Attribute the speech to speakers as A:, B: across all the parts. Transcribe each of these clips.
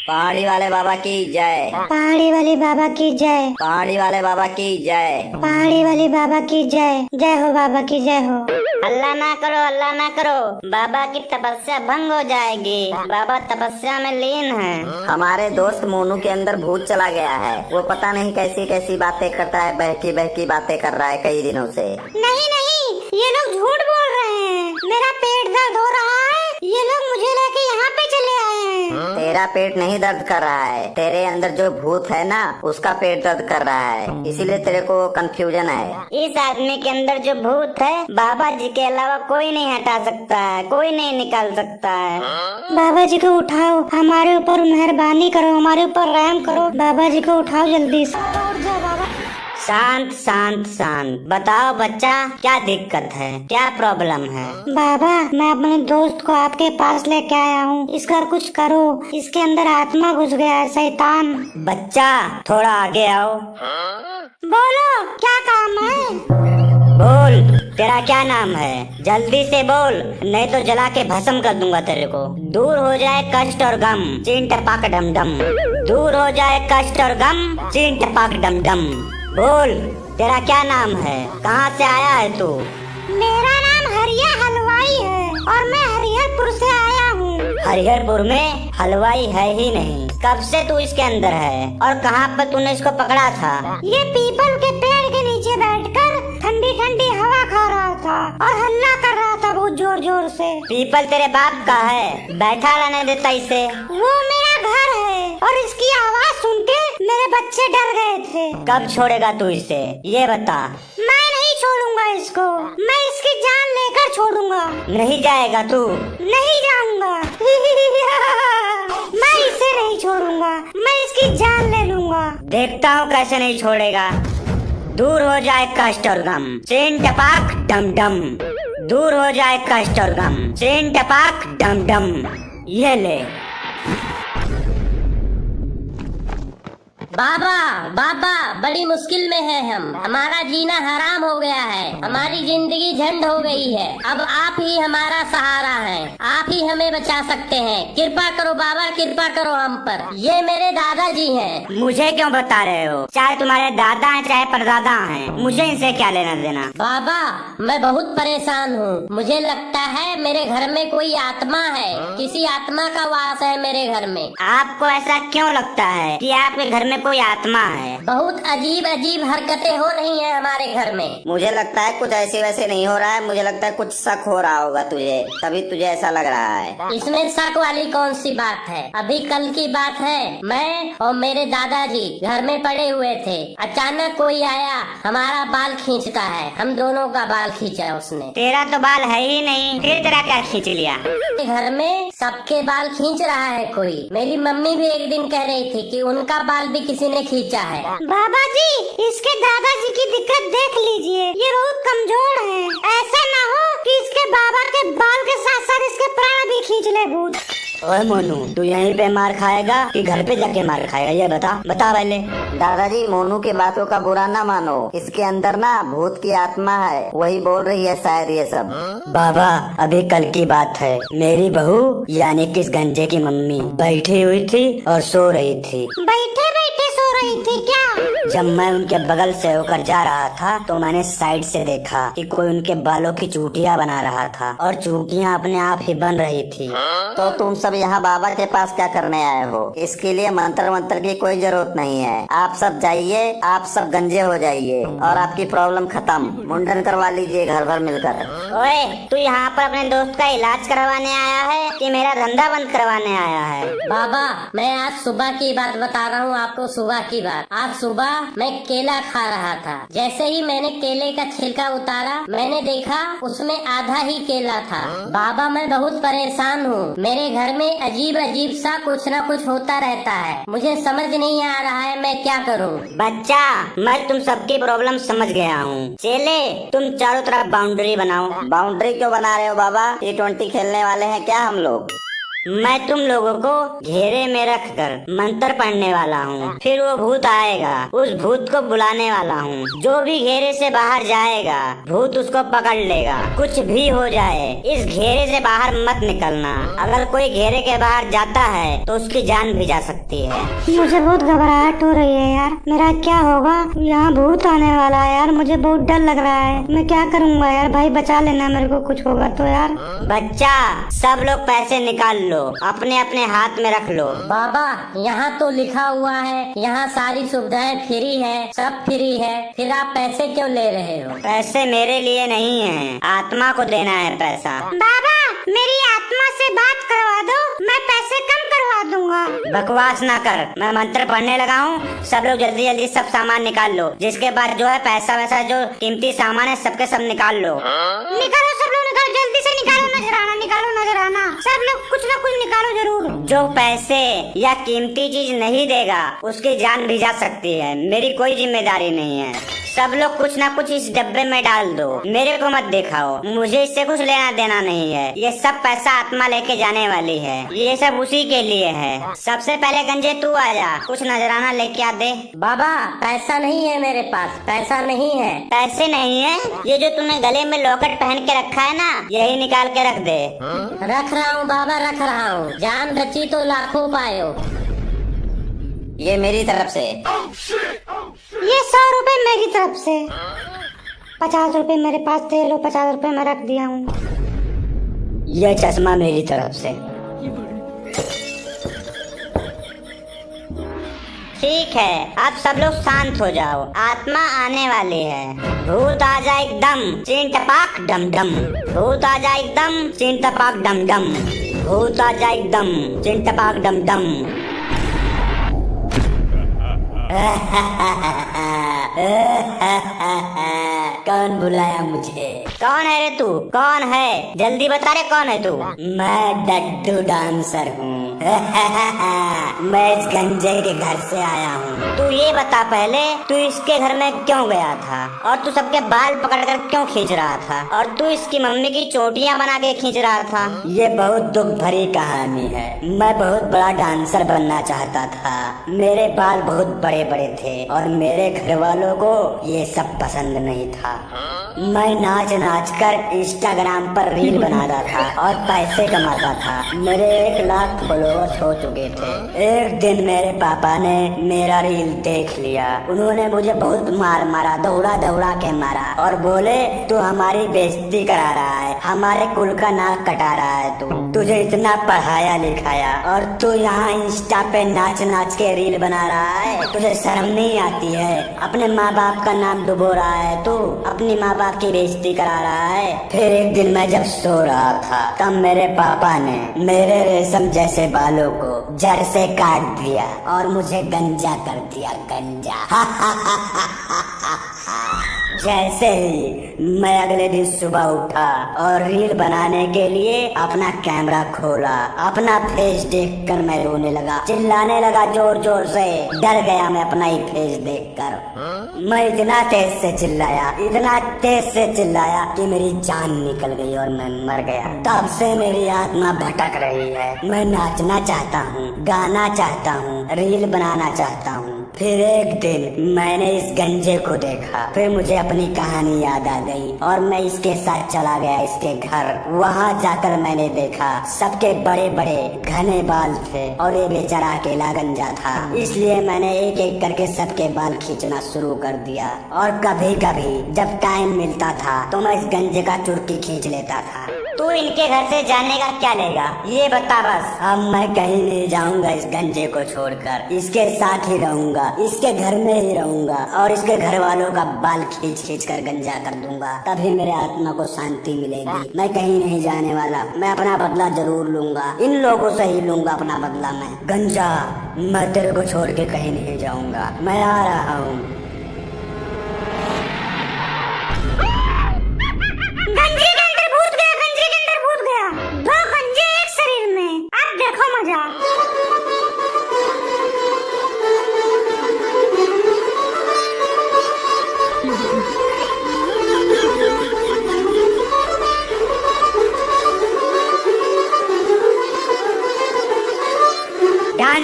A: पहाड़ी वाले बाबा की जय।
B: पहाड़ी वाले बाबा की जय।
A: पहाड़ी वाले बाबा की जय।
B: पहाड़ी वाले बाबा की जय। जय हो बाबा की जय हो।
C: अल्लाह ना करो, अल्लाह ना करो, बाबा की तपस्या भंग हो जाएगी। बाबा तपस्या में लीन है।
A: हमारे दोस्त मोनू के अंदर भूत चला गया है। वो पता नहीं कैसी कैसी बातें करता है, बहकी बहकी बातें कर रहा है कई दिनों से।
B: नहीं नहीं, ये लोग झूठ बोल रहे हैं। मेरा पेट दर्द हो रहा है, ये लोग मुझे लेके यहाँ पे चले आए हैं।
A: तेरा पेट नहीं दर्द कर रहा है, तेरे अंदर जो भूत है ना उसका पेट दर्द कर रहा है, इसीलिए तेरे को कंफ्यूजन है।
C: इस आदमी के अंदर जो भूत है बाबा जी के अलावा कोई नहीं हटा सकता है, कोई नहीं निकाल सकता है।
B: बाबा जी को उठाओ, हमारे ऊपर मेहरबानी करो, हमारे ऊपर रहम करो। बाबा जी को उठाओ जल्दी से।
C: शांत शांत शांत। बताओ बच्चा, क्या दिक्कत है, क्या प्रॉब्लम है?
B: बाबा, मैं अपने दोस्त को आपके पास लेके आया हूँ, इसका कुछ करो। इसके अंदर आत्मा घुस गया है, शैतान।
C: बच्चा थोड़ा आगे आओ।
B: बोलो, क्या काम है?
C: बोल, तेरा क्या नाम है? जल्दी से बोल, नहीं तो जला के भस्म कर दूंगा तेरे को। दूर हो जाए कष्ट और गम, चीन टपाक डम डम। दूर हो जाए कष्ट और गम, चीन टपाक डम डम। बोल, तेरा क्या नाम है? कहाँ से आया है तू?
B: मेरा नाम हरिया हलवाई है और मैं हरिहरपुर से आया हूँ।
C: हरिहरपुर में हलवाई है ही नहीं। कब से तू इसके अंदर है और कहाँ पर तूने इसको पकड़ा था?
B: ये पीपल के पेड़ के नीचे बैठकर ठंडी ठंडी हवा खा रहा था और हल्ला कर रहा था बहुत जोर जोर से।
C: पीपल तेरे बाप का है, बैठा रहने देता इसे।
B: वो मेरा घर है और इसकी आवाज सुन के मेरे बच्चे डर गए थे।
C: कब छोड़ेगा तू इसे, ये बता।
B: मैं नहीं छोड़ूंगा इसको, मैं इसकी जान लेकर छोड़ूंगा।
C: नहीं जाएगा तू?
B: नहीं जाऊंगा। मैं इसे नहीं छोड़ूंगा, मैं इसकी जान ले लूंगा।
C: देखता हूँ कैसे नहीं छोड़ेगा। दूर हो जाए कष्ट और गम, चेन टपाक डम डम। दूर हो जाए कष्ट और गम, चेन टपाक डम डम। ये ले।
D: बाबा बाबा, बड़ी मुश्किल में है हम। हमारा जीना हराम हो गया है, हमारी जिंदगी झंड हो गई है। अब आप ही हमारा सहारा हैं, आप ही हमें बचा सकते हैं। कृपा करो बाबा, कृपा करो हम पर। ये मेरे दादाजी हैं।
C: मुझे क्यों बता रहे हो? चाहे तुम्हारे दादा हैं चाहे परदादा हैं, मुझे इनसे क्या लेना देना?
D: बाबा, मैं बहुत परेशान हूँ। मुझे लगता है मेरे घर में कोई आत्मा है, किसी आत्मा का वास है मेरे घर में।
C: आपको ऐसा क्यों लगता है कि आपके घर में कोई आत्मा है?
D: बहुत अजीब अजीब हरकतें हो रही हैं हमारे घर में।
A: मुझे लगता है कुछ ऐसे वैसे नहीं हो रहा है, मुझे लगता है कुछ शक हो रहा होगा तुझे, तभी तुझे ऐसा लग रहा है।
D: इसमें शक वाली कौन सी बात है? अभी कल की बात है, मैं और मेरे दादाजी घर में पड़े हुए थे। अचानक कोई आया, हमारा बाल खींचता है। हम दोनों का बाल खींचा उसने।
C: तेरा तो बाल है ही नहीं, फिर तेरा क्या खींच लिया?
D: घर में सबके बाल खींच रहा है कोई। मेरी मम्मी भी एक दिन कह रही थी कि उनका बाल भी किसी ने खींचा है।
B: बाबा जी, इसके दादाजी की दिक्कत देख लीजिए, ये बहुत कमजोर हैं। ऐसा ना हो कि इसके बाबा के बाल के साथ साथ इसके प्राण भी खींच ले भूत।
C: ओए मोनू, तू यहीं पे मार खाएगा कि घर पे जाके मार खाएगा, ये बता पहले।
A: दादाजी, मोनू की बातों का बुरा ना मानो, इसके अंदर ना भूत की आत्मा है, वही बोल रही है शायद ये सब।
C: बाबा, अभी कल की बात है, मेरी बहू यानी कि इस गंजे की मम्मी बैठी हुई थी और सो रही थी।
B: बैठे बैठे सो रही थी क्या?
C: जब मैं उनके बगल से होकर जा रहा था तो मैंने साइड से देखा कि कोई उनके बालों की चूटियां बना रहा था और चूटियां अपने आप ही बन रही थी।
A: तो तुम सब यहाँ बाबा के पास क्या करने आए हो? इसके लिए मंत्र मंत्र की कोई जरूरत नहीं है। आप सब जाइए, आप सब गंजे हो जाइए और आपकी प्रॉब्लम खत्म। मुंडन करवा लीजिए घर भर मिलकर।
C: ओए, तू यहाँ पर अपने दोस्त का इलाज करवाने आया है कि मेरा धंधा बंद करवाने आया है?
D: बाबा, मैं आज सुबह की बात बता रहा हूँ आपको, सुबह की बात। आज सुबह मैं केला खा रहा था। जैसे ही मैंने केले का छिलका उतारा, मैंने देखा उसमें आधा ही केला था। बाबा, मैं बहुत परेशान हूँ। मेरे घर में अजीब अजीब सा कुछ न कुछ होता रहता है। मुझे समझ नहीं आ रहा है मैं क्या करूँ।
C: बच्चा, मैं तुम सबकी प्रॉब्लम समझ गया हूँ। चेले, तुम चारों तरफ बाउंड्री बनाओ।
A: बाउंड्री क्यों बना रहे हो बाबा? T20 खेलने वाले हैं क्या हम लोग?
C: मैं तुम लोगों को घेरे में रखकर मंत्र पढ़ने वाला हूँ। फिर वो भूत आएगा, उस भूत को बुलाने वाला हूँ। जो भी घेरे से बाहर जाएगा भूत उसको पकड़ लेगा। कुछ भी हो जाए इस घेरे से बाहर मत निकलना। अगर कोई घेरे के बाहर जाता है तो उसकी जान भी जा सकती है।
B: मुझे बहुत घबराहट हो रही है यार, मेरा क्या होगा? यहाँ भूत आने वाला है यार, मुझे बहुत डर लग रहा है। मैं क्या करूँगा यार? भाई बचा लेना मेरे को, कुछ होगा तो यार।
C: बच्चा, सब लोग पैसे निकाल लो, अपने अपने हाथ में रख लो।
D: बाबा, यहाँ तो लिखा हुआ है यहाँ सारी सुविधाएं फ्री है, सब फ्री है, फिर आप पैसे क्यों ले रहे हो?
C: पैसे मेरे लिए नहीं है, आत्मा को देना है पैसा।
B: बाबा, मेरी आत्मा से बात करवा दो, मैं पैसे कम करवा दूंगा।
C: बकवास ना कर, मैं मंत्र पढ़ने लगा हूँ। सब लोग जल्दी जल्दी सब सामान निकाल लो, जिसके बाद जो है पैसा वैसा जो कीमती सामान है सबके सब निकाल लो।
B: निकालो सब लोग, निकालो जल्दी से, निकालो नजराना, निकालो नजराना, सब लोग कुछ ना कुछ निकालो जरूर।
C: जो पैसे या कीमती चीज नहीं देगा उसकी जान भी जा सकती है, मेरी कोई जिम्मेदारी नहीं है। सब लोग कुछ ना कुछ इस डब्बे में डाल दो, मेरे को मत दिखाओ, मुझे इससे कुछ लेना देना नहीं है। ये सब पैसा आत्मा लेके जाने वाली है, ये सब उसी के लिए है। सबसे पहले गंजे तू आजा, कुछ नजराना लेके आ दे।
D: बाबा, पैसा नहीं है मेरे पास, पैसा नहीं है।
C: पैसे नहीं है? ये जो तूने गले में लॉकेट पहन के रखा है ना, यही निकाल के रख दे।
D: रख रहा हूँ बाबा, रख रहा हूँ। जान बची तो लाखों पायो।
A: ये मेरी तरफ से।
B: ये 100 रुपए मेरी तरफ से। 50 रुपए मेरे पास थे, लो 50 रुपए मैं रख दिया हूँ।
C: ये चश्मा मेरी तरफ से। ठीक है, अब सब लोग शांत हो जाओ, आत्मा आने वाली है। भूत आ जाए एकदम चीन टपाक डम डम, भूत आ जाए एकदम चीन टपाक डम डम, भूत आ जाए एकदम चीन टपाक डम डम। कौन बुलाया मुझे? कौन है रे तू? कौन है? जल्दी बता रे, कौन है तू? मैं डड्डू डांसर हूँ। मैं इस गंजे के घर से आया हूँ। तू ये बता पहले, तू इसके घर में क्यों गया था? और तू सबके बाल पकड़कर क्यों खींच रहा था? और तू इसकी मम्मी की चोटियाँ बना के खींच रहा था? ये बहुत दुख भरी कहानी है। मैं बहुत बड़ा डांसर बनना चाहता था, मेरे बाल बहुत बड़े बड़े थे और मेरे घर वालों को ये सब पसंद नहीं था। मैं नाच नाच कर इंस्टाग्राम पर रील बनाता था और पैसे कमाता था। मेरे 1 लाख फॉलोअर्स हो चुके थे। एक दिन मेरे पापा ने मेरा रील देख लिया, उन्होंने मुझे बहुत मारा, दौड़ा दौड़ा के मारा और बोले तू हमारी बेइज्जती करा रहा है, हमारे कुल का नाक कटा रहा है। तू तुझे इतना पढ़ाया लिखाया और तू यहाँ इंस्टा पे नाच नाच के रील बना रहा है, तुझे शर्म नहीं आती है? अपने माँ बाप का नाम डुबो रहा है, तू अपनी माँ बाप की बेइज्जती करा रहा है। फिर एक दिन मैं जब सो रहा था तब मेरे पापा ने मेरे रेशम जैसे बालों को जड़ से काट दिया और मुझे गंजा कर दिया, गंजा। जैसे ही मैं अगले दिन सुबह उठा और रील बनाने के लिए अपना कैमरा खोला, अपना फेस देखकर मैं रोने लगा, चिल्लाने लगा जोर जोर से। डर गया मैं अपना ही फेस देखकर। मैं इतना तेज से चिल्लाया, इतना तेज से चिल्लाया कि मेरी जान निकल गई और मैं मर गया। तब से मेरी आत्मा भटक रही है। मैं नाचना चाहता हूँ, गाना चाहता हूँ, रील बनाना चाहता हूँ। फिर एक दिन मैंने इस गंजे को देखा, फिर मुझे अपनी कहानी याद आ गई और मैं इसके साथ चला गया इसके घर। वहाँ जाकर मैंने देखा सबके बड़े बड़े घने बाल थे और ये बेचारा अकेला गंजा था। इसलिए मैंने एक एक करके सबके बाल खींचना शुरू कर दिया और कभी कभी जब टाइम मिलता था तो मैं इस गंजे का चुटकी खींच लेता था। तू इनके घर से जाने का क्या लेगा, ये बता बस। अब मैं कहीं नहीं जाऊंगा इस गंजे को छोड़कर, इसके साथ ही रहूंगा, इसके घर में ही रहूंगा और इसके घर वालों का बाल खींच खींच कर गंजा कर दूंगा, तभी मेरे आत्मा को शांति मिलेगी। मैं कहीं नहीं जाने वाला, मैं अपना बदला जरूर लूंगा, इन लोगों से ही लूंगा अपना बदला। मैं गंजा, मैं तेरे को छोड़ के कहीं नहीं जाऊंगा, मैं आ रहा हूँ।
B: गंजे के अंदर भूत गया, गंजे के अंदर भूत गया। 2 गंजे एक शरीर में, अब देखो मजा।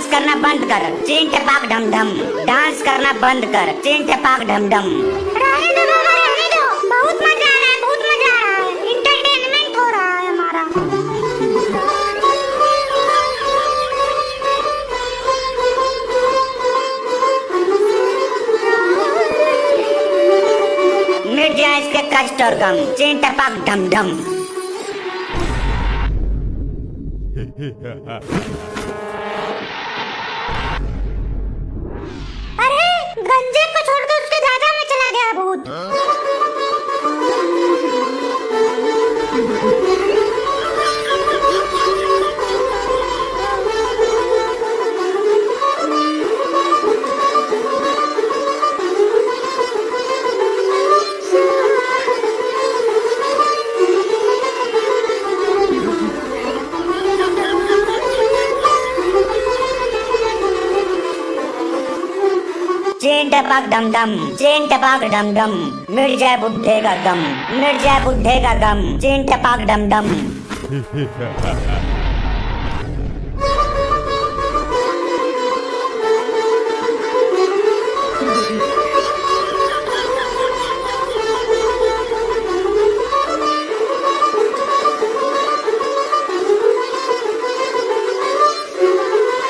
C: डांस करना बंद कर, चीन टपाक ढम ढम। डांस करना बंद कर, चीन टपाक ढम ढम।
B: रहने दो बाबा, रहने दो। बहुत मजा आ रहा है, बहुत मजा आ रहा है। इंटरटेनमेंट हो रहा है हमारा।
C: मिट जाए इसके कष्ट और गम, चीन टपाक ढम ढम।
B: अरे गंजे को छोड़ के उसके दादा में चला गया भूत।
C: चेन टपाक डम डम, चेन टपाक डम डम। मिट जाए बुढ़े का गम, मिट जाए बुढ़े का गम, चेन टपाक डम डम।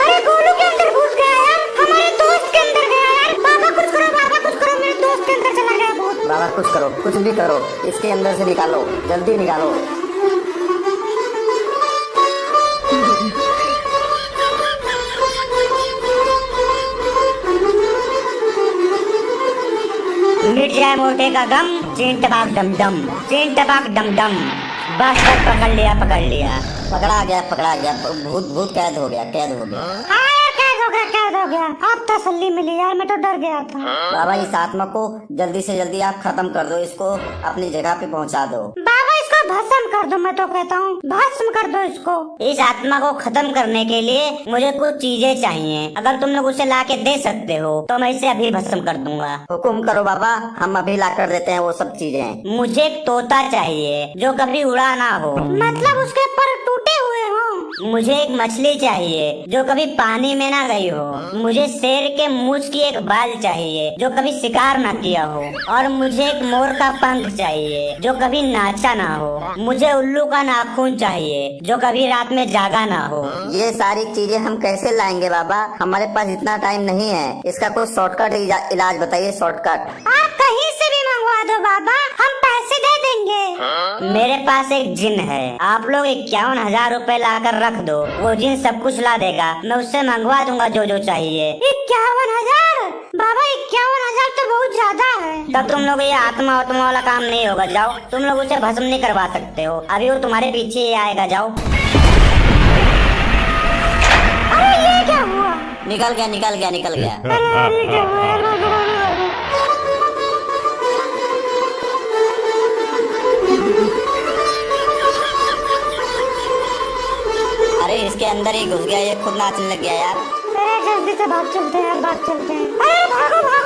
B: अरे गोलू के अंदर घुस गया यार, हमारे दोस्त के अंदर गया यार। बाबा कुछ करो, बाबा कुछ करो, मेरे दोस्त के अंदर चला गया भूत।
A: बाबा कुछ करो, कुछ भी करो, इसके अंदर से निकालो, जल्दी निकालो।
C: मिट जाए मोटे का गम, चेन टपाक डम डम, चेन टपाक डम डम। बस बस पकड़ लिया, पकड़ लिया।
A: पकड़ा गया, पकड़ा गया। भूत भूत कैद हो गया, कैद हो गया।
B: हाँ यार, कैद हो गया, कैद हो गया। अब तसल्ली मिली यार, मैं तो डर गया था।
A: बाबा इस आत्मा को जल्दी से जल्दी आप खत्म कर दो, इसको अपनी जगह पे पहुंचा दो।
B: बाबा इसको भस्म कर दो, मैं तो कहता हूँ भस्म कर दो इसको।
C: इस आत्मा को खत्म करने के लिए मुझे कुछ चीजें चाहिए। अगर तुम लोग उसे ला के दे सकते हो तो मैं इसे अभी भस्म कर दूंगा।
A: हुकुम करो बाबा, हम अभी ला कर देते हैं वो सब चीजें।
C: मुझे एक तोता चाहिए जो कभी उड़ा ना हो।
B: मतलब उसके पर टूटे हुए हो।
C: मुझे एक मछली चाहिए जो कभी पानी में ना गई हो। मुझे शेर के मूंछ की एक बाल चाहिए जो कभी शिकार ना किया हो। और मुझे एक मोर का पंख चाहिए जो कभी नाचा ना हो। मुझे उल्लू का नाखून चाहिए जो कभी रात में जागा ना हो।
A: ये सारी चीजें हम कैसे लाएंगे बाबा? हमारे पास इतना टाइम नहीं है। इसका कोई शॉर्टकट इलाज बताइए, शॉर्टकट।
B: आप कहीं से भी मंगवा दो बाबा, हम पैसे दे देंगे।
C: मेरे पास एक जिन है, आप लोग 51,000 रुपए ला कर रख दो। वो जिन सब कुछ ला देगा, मैं उससे मंगवा दूंगा जो जो चाहिए।
B: 51,000? बाबा 51,000 तो बहुत ज्यादा है।
C: तब तुम लोग ये आत्मा आत्मा वाला काम नहीं होगा। जाओ, तुम लोग उसे भस्म नहीं करवा सकते हो। अभी वो तुम्हारे पीछे ही आएगा। जाओ।
B: अरे ये क्या हुआ?
A: निकल गया, निकल गया, निकल गया।
B: अरे ये क्या हुआ यार?
A: अरे इसके अंदर ही घुस गया, ये खुद नाचने लग गया यार।
B: अरे जल्दी से भाग चलते हैं यार, भाग चलते हैं। अरे भागो भागो।